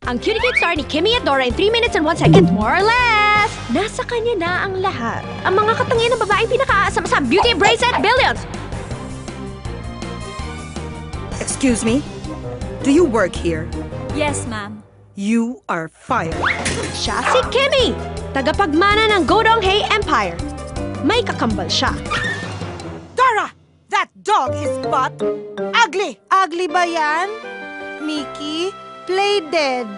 Ang cutie cake star ni Kimmy at Dora in 3 minutes and 1 second, more or less. Nasa kanya na ang lahat. Ang mga katangian ng babaeng pinakaasam sa Beauty Bracelet Billions. Excuse me? Do you work here? Yes, ma'am. You are fired. Siya si Kimmy, tagapagmana ng Godong-Hae Empire. May kakambal siya. Dora! That dog is butt ugly! Ugly ba yan? Mickey, play dead.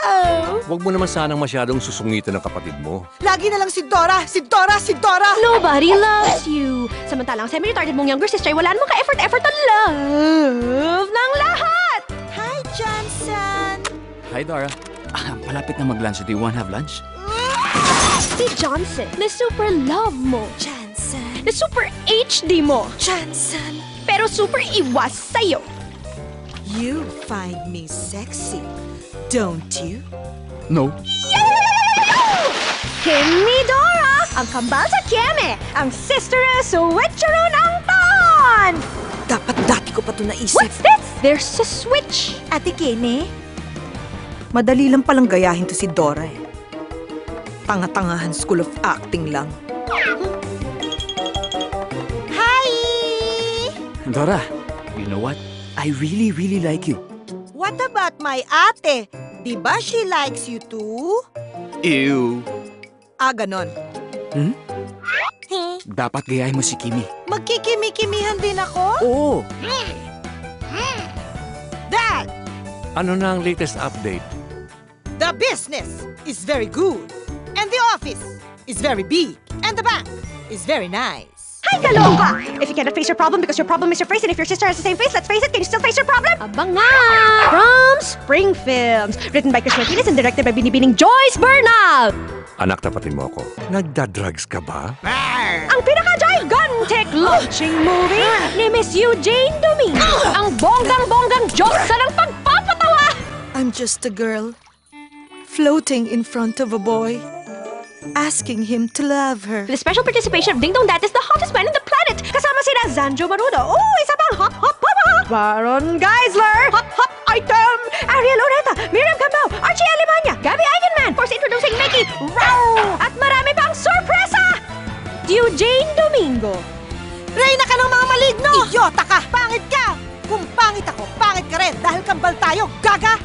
Oh. Huwag mo naman sanang masyadong susungitan ng kapatid mo. Lagi na lang si Dora! Si Dora! Si Dora! Nobody loves you. Samantalang semi-retarded mong younger sister, wala namang ka-effort to love ng lahat. Hi, Johnson! Hi, Dora. Palapit na mag-lunch. Do you want to have lunch? Si Johnson, na super love mo. Johnson! Na super HD mo. Johnson! Pero super iwas sa'yo. You find me sexy, don't you? No. Kimmy Dora, ang kambal sa Kieme, ang sister na switchero ng taon! Dapat dati ko pa ito naisip. What's this? There's a switch. Ate Kene? Madali lang palang gayahin to si Dora eh. Tanga-tangahan School of Acting lang. Hi! Dora, you know what? I really, really like you. What about my ate? Di ba she likes you too? Ew. Ganon. Dapat gayahin mo si Kimmy. Magkikimi-kimihan din ako? Oo. Dad! Ano na ang latest update? The business is very good. And the office is very big. And the bank is very nice. Hi, kaloka! If you cannot face your problem because your problem is your face, and if your sister has the same face, let's face it, can you still face your problem? Abang nga! From Spring Films. Written by Chris Martinez and directed by Binibining Joyce Bernal. Anak, tapatin mo ako. Nagda-drugs ka ba? Ang pinaka-gigantic launching movie ni Miss Eugene Domingo. Ang bonggang-bonggang Diyosa ng pagpapatawa! I'm just a girl floating in front of a boy, asking him to love her. The special participation of Ding Dong Dat is the hottest man on the planet. Kasama sina Zanjo Marudo. Oh, isa pang hot, hot, hot, hot. Baron Geisler. Hot, hot item. Ariel Ureta. Miriam Cambao. Archie Alemania. Gabby Eigenman. Force introducing Mickey. Row. At marami pang sorpresa. Eugene Domingo. Reyna ka ng mga maligno! Idiota ka! Pangit ka! Kung pangit ako, pangit ka rin dahil kambal tayo, gaga!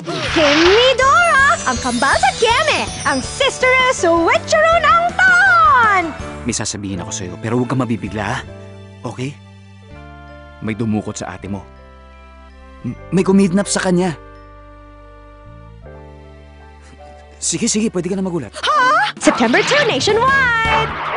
Kimmy Dora, ang kambal sa Kieme, ang sister na switchero ng taon! May sasabihin ako sa'yo, pero huwag kang mabibigla, ha? Okay? May dumukot sa ate mo. May kumidnap sa kanya. Sige, pwede ka na magulat. September 2 nationwide!